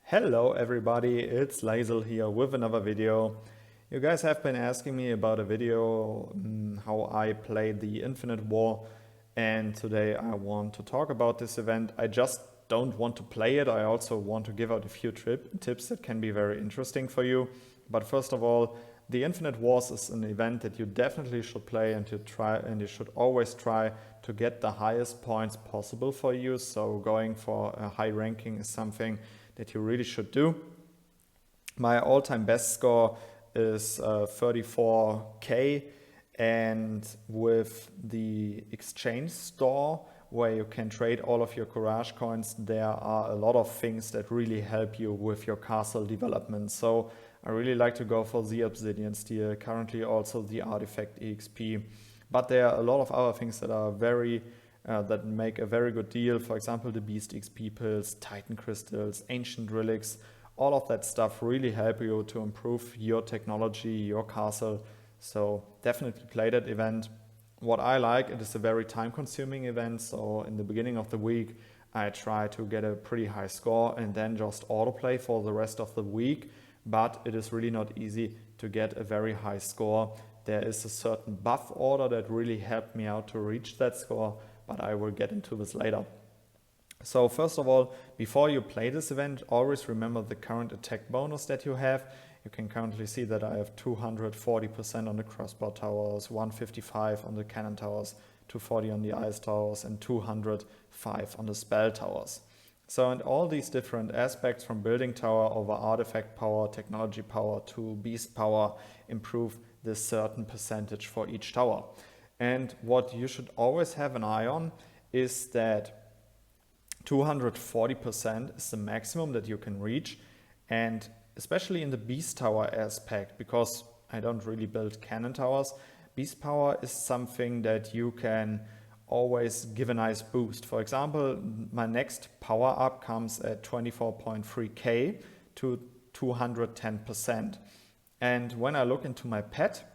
Hello everybody, it's Lazel here with another video. You guys have been asking me about a video how I played the Infinite War, and today I want to talk about this event. I just don't want to play it, I also want to give out a few tips that can be very interesting for you. But first of all, the Infinite Wars is an event that you definitely should play, and you should always try to get the highest points possible for you. So going for a high ranking is something that you really should do. My all-time best score is 34k, and with the exchange store where you can trade all of your courage coins, there are a lot of things that really help you with your castle development. So I really like to go for the obsidian steel, currently also the artifact exp, but there are a lot of other things that are that make a very good deal. For example, the beast XP pills, titan crystals, ancient relics, all of that stuff really help you to improve your technology, your castle. So definitely play that event. What I like, it is a very time consuming event. So in the beginning of the week, I try to get a pretty high score and then just autoplay for the rest of the week. But it is really not easy to get a very high score. There is a certain buff order that really helped me out to reach that score, but I will get into this later. So first of all, before you play this event, always remember the current attack bonus that you have. You can currently see that I have 240% on the crossbow towers, 155 on the cannon towers, 240 on the ice towers, and 205 on the spell towers. So in all these different aspects, from building tower over artifact power, technology power to beast power, improve this certain percentage for each tower. And what you should always have an eye on is that 240% is the maximum that you can reach, and especially in the beast tower aspect, because I don't really build cannon towers, beast power is something that you can always give a nice boost. For example, my next power up comes at 24.3k to 210%. And when I look into my pet,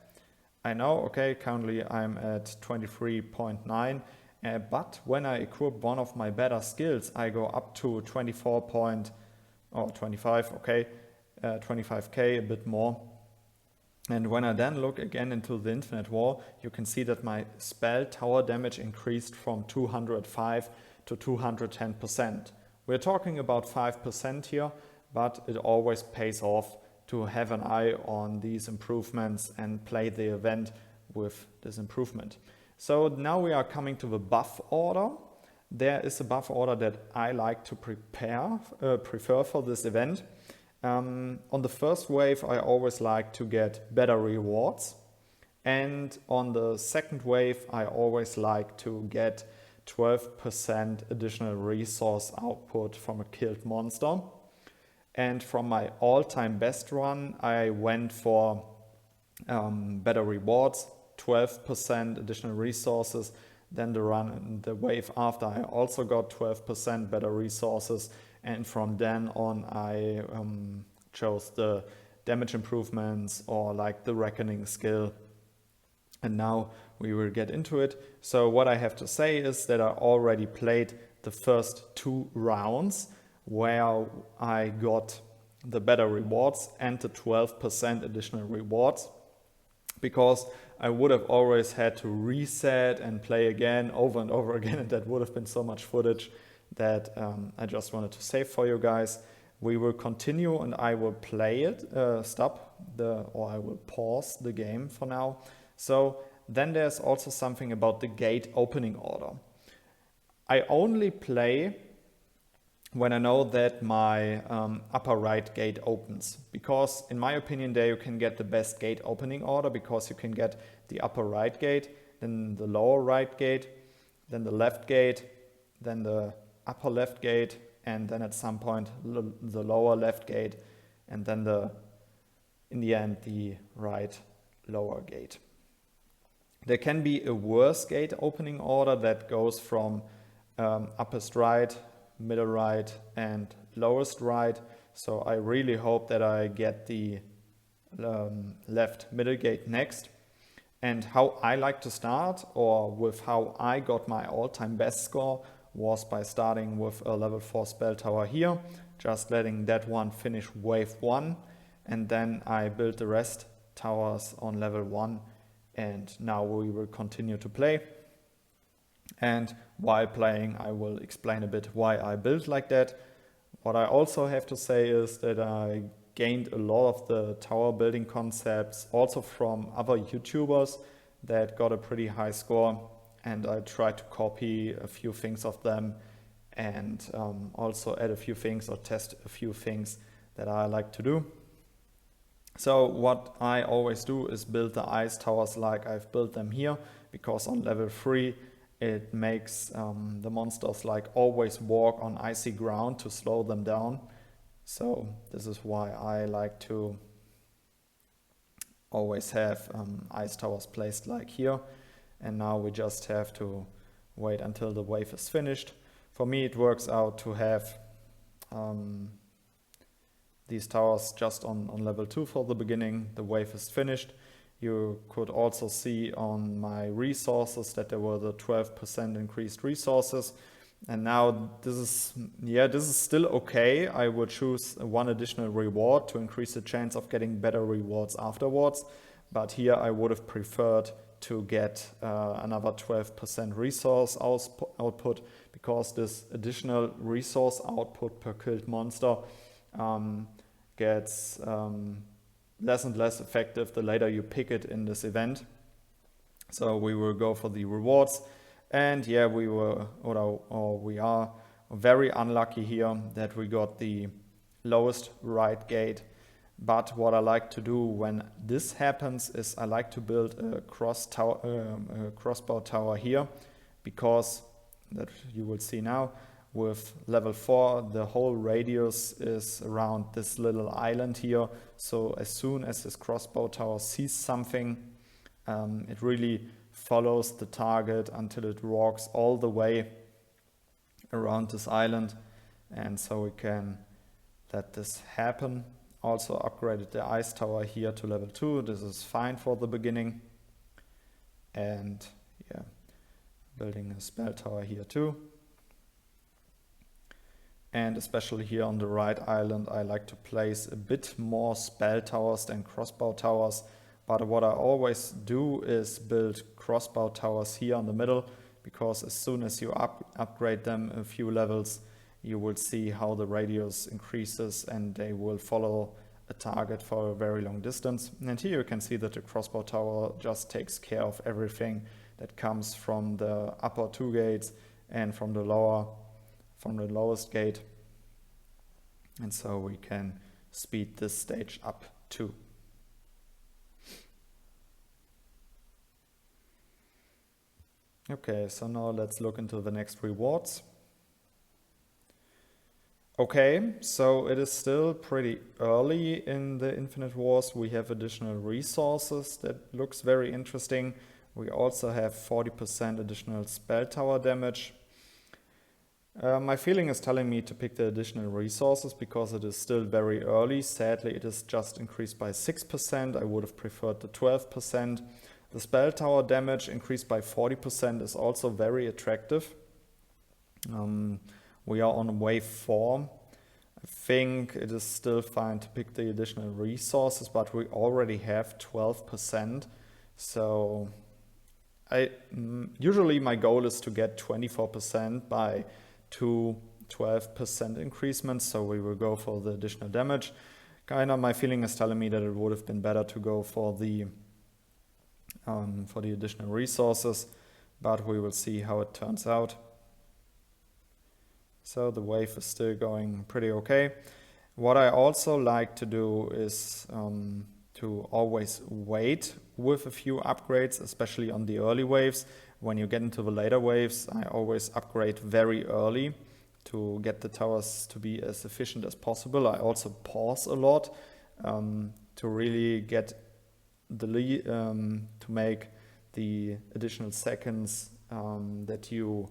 I know, okay, currently I'm at 23.9, but when I equip one of my better skills, I go up to 25, okay, 25k, a bit more. And when I then look again into the Infinite War, you can see that my spell tower damage increased from 205 to 210%. We're talking about 5% here, but it always pays off to have an eye on these improvements and play the event with this improvement. So now we are coming to the buff order. There is a buff order that I like to prefer for this event. On the first wave, I always like to get better rewards. And on the second wave, I always like to get 12% additional resource output from a killed monster. And from my all-time best run, I went for better rewards, 12% additional resources. Then the wave after, I also got 12% better resources. And from then on, I chose the damage improvements or like the reckoning skill. And now we will get into it. So what I have to say is that I already played the first 2 rounds where I got the better rewards and the 12% additional rewards, because I would have always had to reset and play again over and over again, and that would have been so much footage that I just wanted to save for you guys. We will continue and I will play it, or I will pause the game for now. So then there's also something about the gate opening order. I only play when I know that my upper right gate opens, because in my opinion there you can get the best gate opening order, because you can get the upper right gate, then the lower right gate, then the left gate, then the upper left gate, and then at some point the lower left gate, and then in the end the right lower gate. There can be a worse gate opening order that goes from upperst right, middle right, and lowest right. So I really hope that I get the left middle gate next. And how I like to start, or with how I got my all-time best score, was by starting with a level 4 spell tower here, just letting that one finish wave 1, and then I built the rest towers on level 1, and now we will continue to play. And while playing, I will explain a bit why I built like that. What I also have to say is that I gained a lot of the tower building concepts also from other YouTubers that got a pretty high score, and I tried to copy a few things of them and also add a few things or test a few things that I like to do. So what I always do is build the ice towers like I've built them here, because on level 3 it makes the monsters like always walk on icy ground to slow them down. So this is why I like to always have ice towers placed like here. And now we just have to wait until the wave is finished. For me it works out to have these towers just on level 2 for the beginning. The wave is finished. You could also see on my resources that there were the 12% increased resources. And now this is still okay. I would choose one additional reward to increase the chance of getting better rewards afterwards. But here I would have preferred to get another 12% resource output, because this additional resource output per killed monster gets less and less effective the later you pick it in this event. So we will go for the rewards. And yeah, we are very unlucky here that we got the lowest right gate. But what I like to do when this happens is I like to build a crossbow tower here, because that you will see now with level 4 the whole radius is around this little island here. So as soon as this crossbow tower sees something, it really follows the target until it walks all the way around this island, and so we can let this happen. Also upgraded the ice tower here to level 2. This is fine for the beginning. And yeah, building a spell tower here too. And especially here on the right island, I like to place a bit more spell towers than crossbow towers. But what I always do is build crossbow towers here in the middle, because as soon as you upgrade them a few levels, you will see how the radius increases and they will follow a target for a very long distance. And here you can see that the crossbow tower just takes care of everything that comes from the upper 2 gates and from the lowest gate. And so we can speed this stage up too. Okay, so now let's look into the next rewards. Okay, so it is still pretty early in the Infinite Wars. We have additional resources that looks very interesting. We also have 40% additional spell tower damage. My feeling is telling me to pick the additional resources because it is still very early. Sadly, it is just increased by 6%. I would have preferred the 12%. The spell tower damage increased by 40% is also very attractive. We are on wave 4. I think it is still fine to pick the additional resources, but we already have 12%. So usually my goal is to get 24% by 2 12% increasements, so we will go for the additional damage. My feeling is telling me that it would have been better to go for the additional resources, but we will see how it turns out. So the wave is still going pretty okay. What I also like to do is to always wait with a few upgrades, especially on the early waves. When you get into the later waves, I always upgrade very early to get the towers to be as efficient as possible. I also pause a lot to really get the lead, to make the additional seconds that you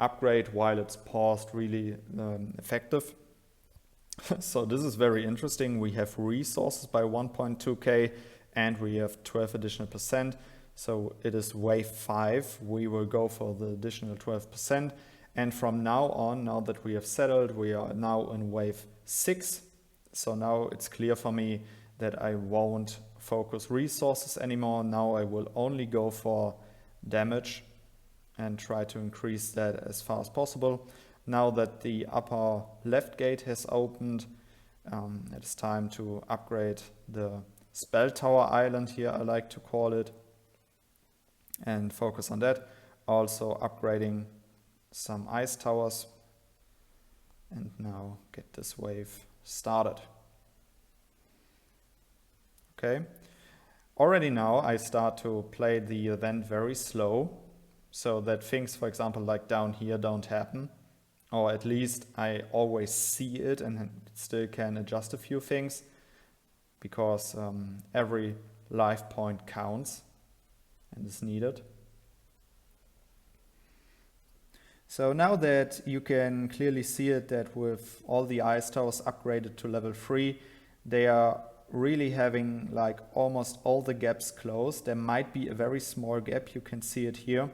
upgrade while it's paused really effective. So this is very interesting. We have resources by 1.2k and we have 12 additional percent. So it is wave 5. We will go for the additional 12%. And from now on, now that we have settled, we are now in wave 6. So now it's clear for me that I won't focus resources anymore. Now I will only go for damage and try to increase that as far as possible. Now that the upper left gate has opened, it is time to upgrade the spell tower island here, I like to call it, and focus on that. Also upgrading some ice towers, and now get this wave started. Okay, already now I start to play the event very slow, so that things, for example, like down here don't happen, or at least I always see it and still can adjust a few things, because every life point counts and is needed. So now that you can clearly see it, that with all the ice towers upgraded to level 3, they are really having like almost all the gaps closed. There might be a very small gap, you can see it here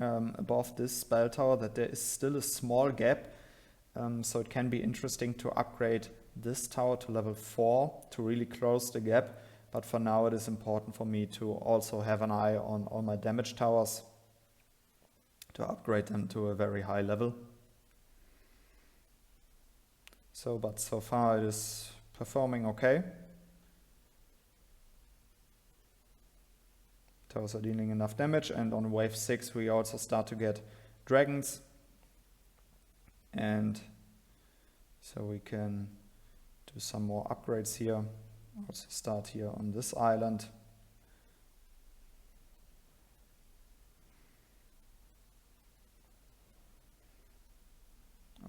above this spell tower, that there is still a small gap. So it can be interesting to upgrade this tower to level 4 to really close the gap. But for now it is important for me to also have an eye on all my damage towers, to upgrade them to a very high level. But so far it is performing okay. Towers are dealing enough damage, and on wave 6 we also start to get dragons. And so we can do some more upgrades here. Also start here on this island.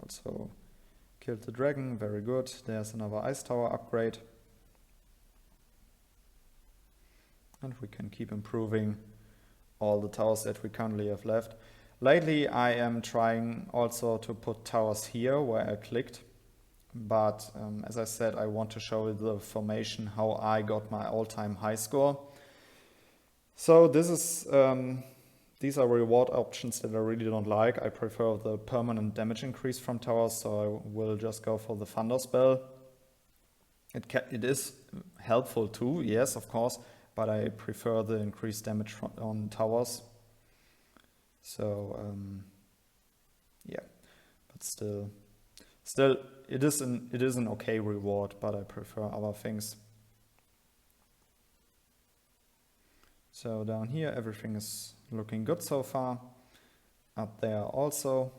Also killed the dragon, very good. There's another ice tower upgrade. And we can keep improving all the towers that we currently have left. Lately I am trying also to put towers here where I clicked. But as I said, I want to show you the formation, how I got my all-time high score. So this is these are reward options that I really don't like. I prefer the permanent damage increase from towers, so I will just go for the Thunder spell. It is helpful too, yes, of course, but I prefer the increased damage on towers. So yeah, but still it is an okay reward, but I prefer other things. So down here everything is looking good so far. Up there also.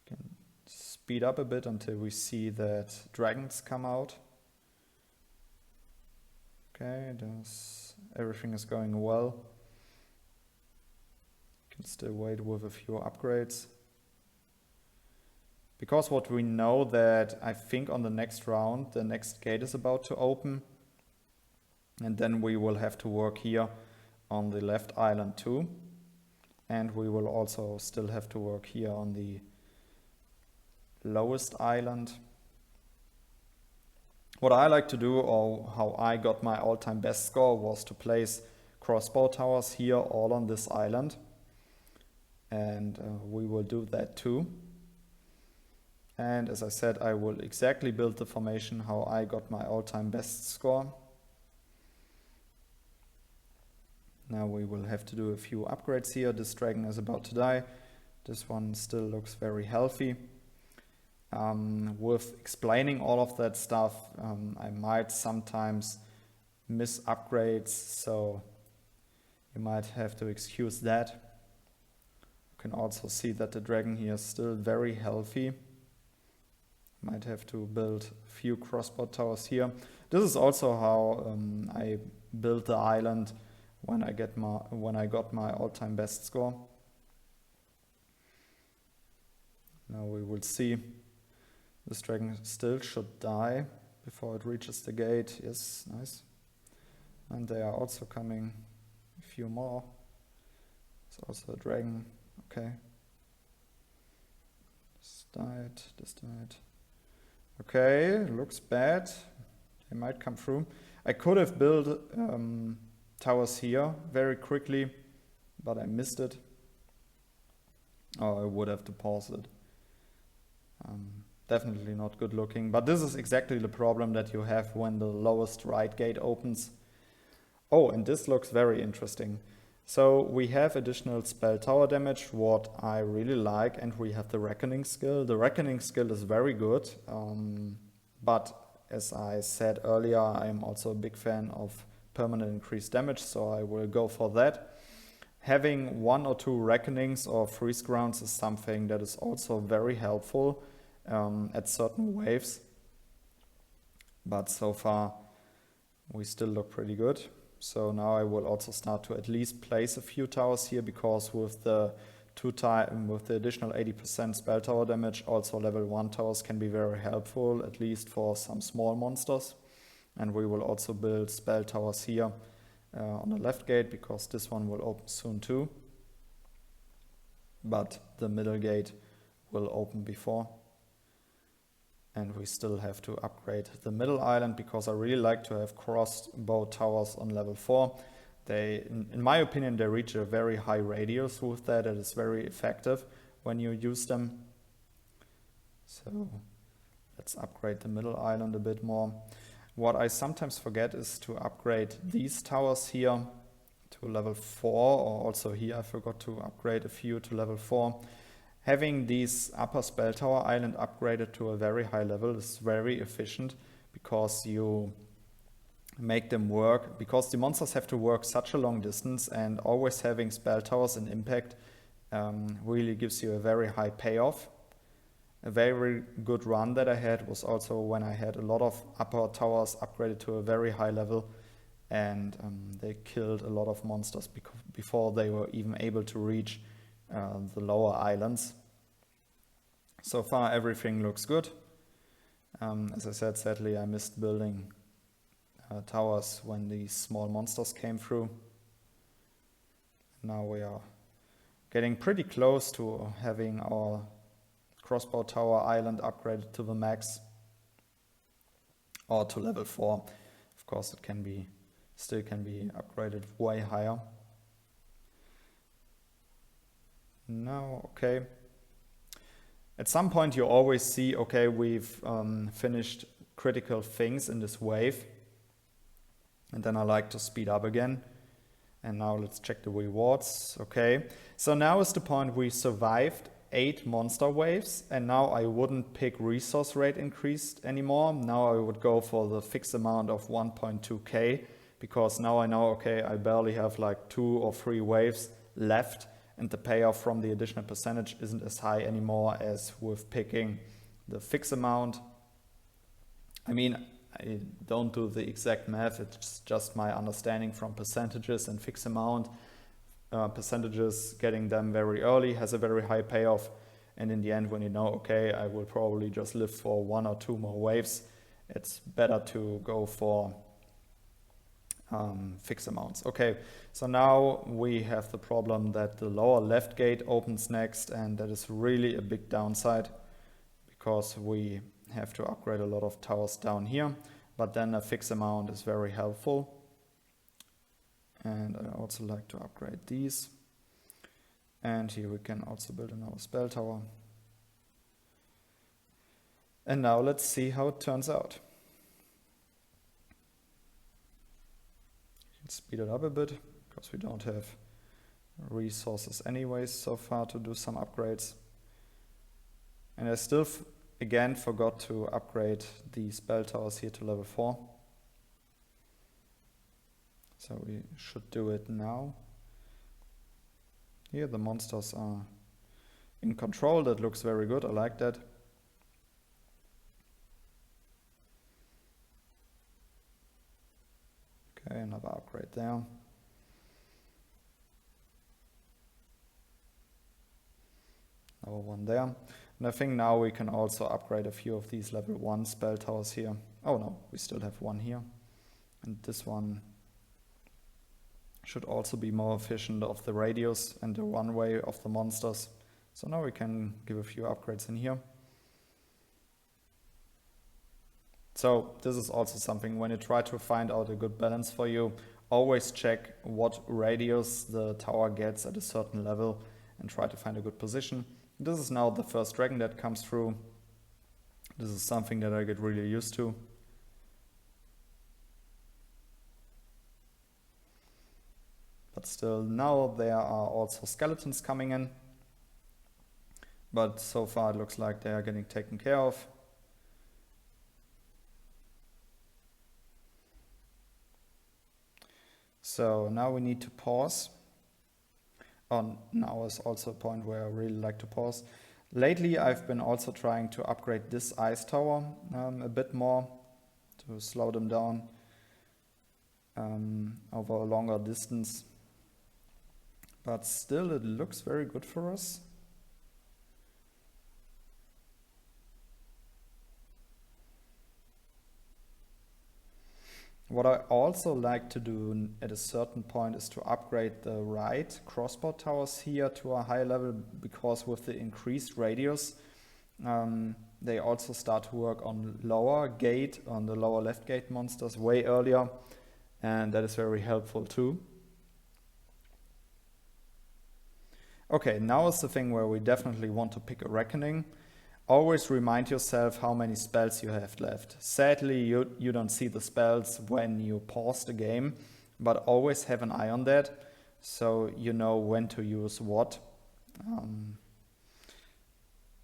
Can speed up a bit until we see that dragons come out. Okay, everything is going well. Can still wait with a few upgrades. Because what we know that I think on the next round, the next gate is about to open. And then we will have to work here on the left island too. And we will also still have to work here on the lowest island. What I like to do, or how I got my all-time best score, was to place crossbow towers here all on this island. And we will do that too. And as I said, I will exactly build the formation how I got my all-time best score. Now we will have to do a few upgrades here. This dragon is about to die. This one still looks very healthy. With explaining all of that stuff, I might sometimes miss upgrades, so you might have to excuse that. You can also see that the dragon here is still very healthy. Might have to build a few crossbow towers here. This is also how I built the island when I got my all-time best score. Now we will see. This dragon still should die before it reaches the gate. Yes, nice. And they are also coming. A few more. There's also a dragon. Okay. This died. Okay, looks bad. They might come through. I could have built towers here very quickly, but I missed it. Oh, I would have to pause it. Definitely not good looking, but this is exactly the problem that you have when the lowest right gate opens. Oh, and this looks very interesting. So we have additional spell tower damage, what I really like, and we have the Reckoning skill. The Reckoning skill is very good, but as I said earlier, I'm also a big fan of permanent increased damage, so I will go for that. Having 1 or 2 Reckonings or freeze grounds is something that is also very helpful at certain waves, but so far we still look pretty good. So now I will also start to at least place a few towers here, because with the additional 80% spell tower damage, also level 1 towers can be very helpful, at least for some small monsters. And we will also build spell towers here on the left gate, because this one will open soon too. But the middle gate will open before. And we still have to upgrade the middle island, because I really like to have crossbow towers on level 4. They, in my opinion, they reach a very high radius with that. It is very effective when you use them. So let's upgrade the middle island a bit more. What I sometimes forget is to upgrade these towers here to level 4, or also here I forgot to upgrade a few to level 4. Having these upper spell tower island upgraded to a very high level is very efficient, because you make them work, because the monsters have to work such a long distance, and always having spell towers in impact really gives you a very high payoff. A very good run that I had was also when I had a lot of upper towers upgraded to a very high level, and they killed a lot of monsters before they were even able to reach the lower islands. So far everything looks good. As I said, sadly I missed building towers when these small monsters came through. Now we are getting pretty close to having our crossbow tower island upgraded to the max, or to level 4. Of course it still can be upgraded way higher. Now, okay. At some point you always see, okay, we've finished critical things in this wave. And then I like to speed up again. And now let's check the rewards. Okay, so now is the point we survived 8 monster waves, and now I wouldn't pick resource rate increased anymore. Now I would go for the fixed amount of 1.2k, because now I know, okay, I barely have like 2 or 3 waves left, and the payoff from the additional percentage isn't as high anymore as with picking the fixed amount. I mean, I don't do the exact math, it's just my understanding from percentages and fixed amount. Percentages, getting them very early has a very high payoff, and in the end when you know, okay, I will probably just live for 1 or 2 more waves, it's better to go for fixed amounts. Okay, so now we have the problem that the lower left gate opens next, and that is really a big downside, because we have to upgrade a lot of towers down here, but then a fixed amount is very helpful. And I also like to upgrade these. And here we can also build another spell tower. And now let's see how it turns out. Let's speed it up a bit, because we don't have resources anyways so far to do some upgrades. And I still again forgot to upgrade the spell towers here to level 4. So we should do it now. Here the monsters are in control, that looks very good, I like that. Okay, another upgrade there. Another one there. And I think now we can also upgrade a few of these level 1 spell towers here. Oh no, we still have one here. And this one should also be more efficient of the radius and the runway of the monsters. So now we can give a few upgrades in here. So this is also something, when you try to find out a good balance for you, always check what radius the tower gets at a certain level, and try to find a good position. This is now the first dragon that comes through. This is something that I get really used to. But still, now there are also skeletons coming in. But so far it looks like they are getting taken care of. So now we need to pause. Now is also a point where I really like to pause. Lately I've been also trying to upgrade this ice tower a bit more to slow them down over a longer distance. But still it looks very good for us. What I also like to do at a certain point is to upgrade the right crossbar towers here to a high level, because with the increased radius, they also start to work on the lower left gate monsters way earlier, and that is very helpful too. Okay, now is the thing where we definitely want to pick a reckoning. Always remind yourself how many spells you have left. Sadly, you don't see the spells when you pause the game, but always have an eye on that, so you know when to use what.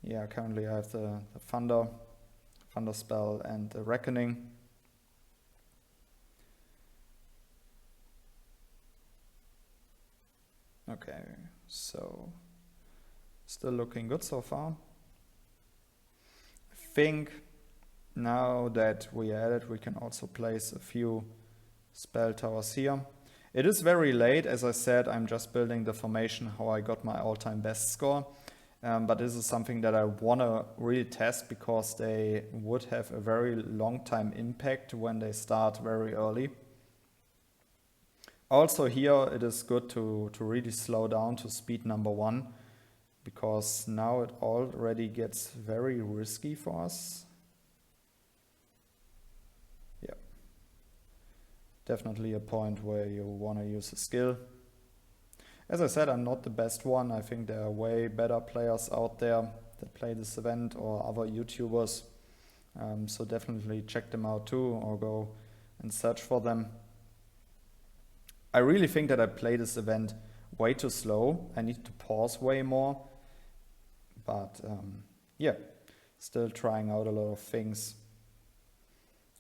Yeah, currently I have the Thunder spell and the Reckoning. Okay, so still looking good so far. I think now that we are at it, we can also place a few spell towers here. It is very late, as I said, I'm just building the formation how I got my all-time best score. But this is something that I want to really test, because they would have a very long time impact when they start very early. Also here it is good to really slow down to speed number 1, because now it already gets very risky for us. Yeah, definitely a point where you want to use a skill. As I said, I'm not the best one. I think there are way better players out there that play this event, or other YouTubers. So definitely check them out too, or go and search for them. I really think that I play this event way too slow. I need to pause way more. But yeah, still trying out a lot of things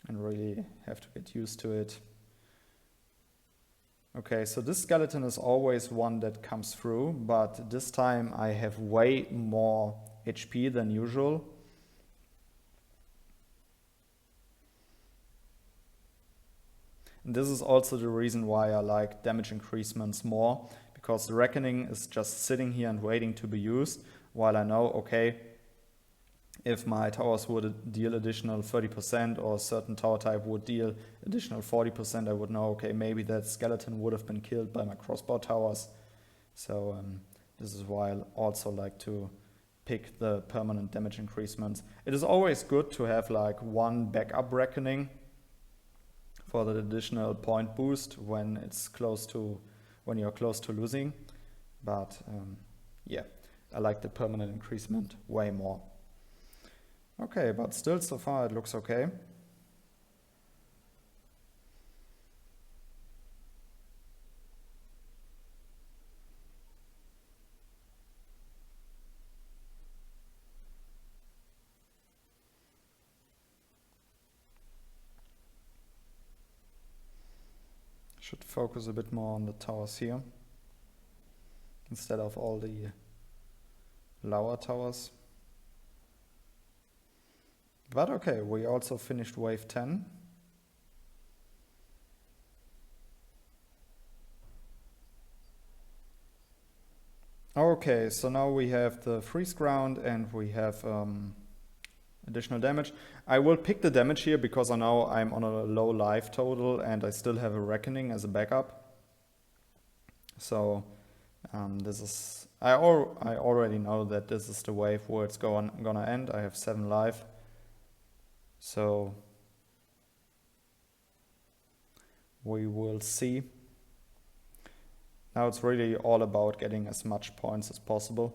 and really have to get used to it. Okay, so this skeleton is always one that comes through, but this time I have way more HP than usual. And this is also the reason why I like damage increasements more, because the Reckoning is just sitting here and waiting to be used, while I know, okay, if my towers would deal additional 30% or a certain tower type would deal additional 40%, I would know, okay, maybe that skeleton would have been killed by my crossbar towers. So this is why I also like to pick the permanent damage increasements. It is always good to have like one backup Reckoning for the additional point boost when you're close to losing. But yeah, I like the permanent increasement way more. Okay, but still so far it looks okay. Should focus a bit more on the towers here instead of all the lower towers. But okay, we also finished wave 10. Okay, so now we have the freeze ground and we have additional damage. I will pick the damage here because I know I'm on a low life total and I still have a Reckoning as a backup. So this is, I already know that this is the wave where it's gonna end. I have 7 life. So we will see. Now it's really all about getting as much points as possible.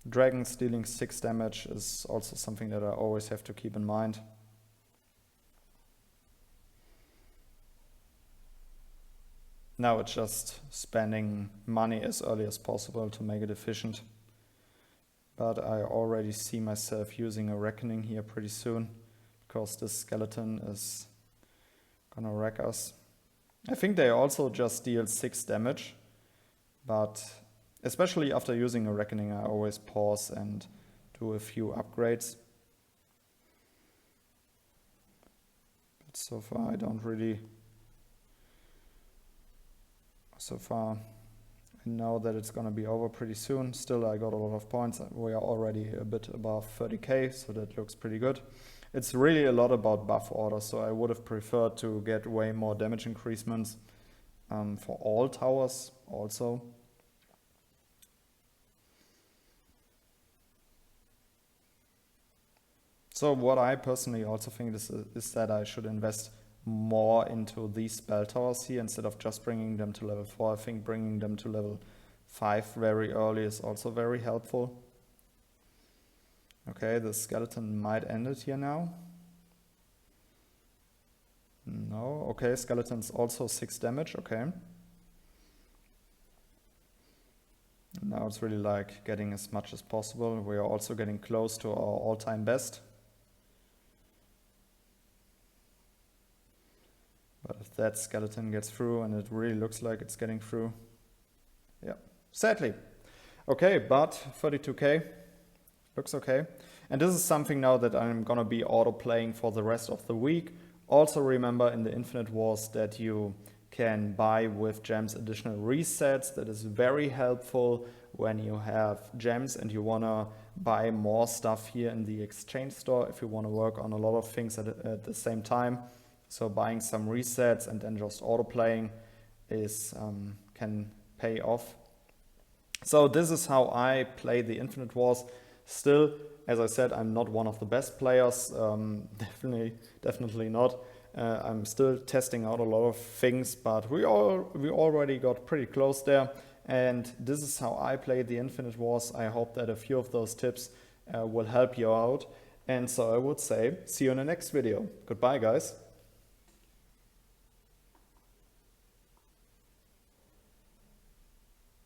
Dragons dealing 6 damage is also something that I always have to keep in mind. Now it's just spending money as early as possible to make it efficient. But I already see myself using a Reckoning here pretty soon, because this skeleton is gonna wreck us. I think they also just deal 6 damage, but especially after using a Reckoning, I always pause and do a few upgrades. But so far I know that it's gonna be over pretty soon. Still, I got a lot of points. We are already a bit above 30k, so that looks pretty good. It's really a lot about buff orders, so I would have preferred to get way more damage increasements for all towers also. So what I personally also think is that I should invest more into these spell towers here instead of just bringing them to level 4. I think bringing them to level 5 very early is also very helpful. Okay, the skeleton might end it here now. No, okay, skeleton's also 6 damage, okay. Now it's really like getting as much as possible. We are also getting close to our all-time best. But if that skeleton gets through, and it really looks like it's getting through, yeah, sadly. Okay, but 32k looks okay. And this is something now that I'm gonna be auto-playing for the rest of the week. Also remember in the Infinite Wars that you can buy with gems additional resets. That is very helpful when you have gems and you wanna buy more stuff here in the exchange store if you wanna work on a lot of things at the same time. So buying some resets and then just auto-playing is can pay off. So this is how I play the Infinite Wars. Still, as I said, I'm not one of the best players, definitely not. I'm still testing out a lot of things, but we already got pretty close there. And this is how I play the Infinite Wars. I hope that a few of those tips will help you out. And so I would say, see you in the next video. Goodbye, guys.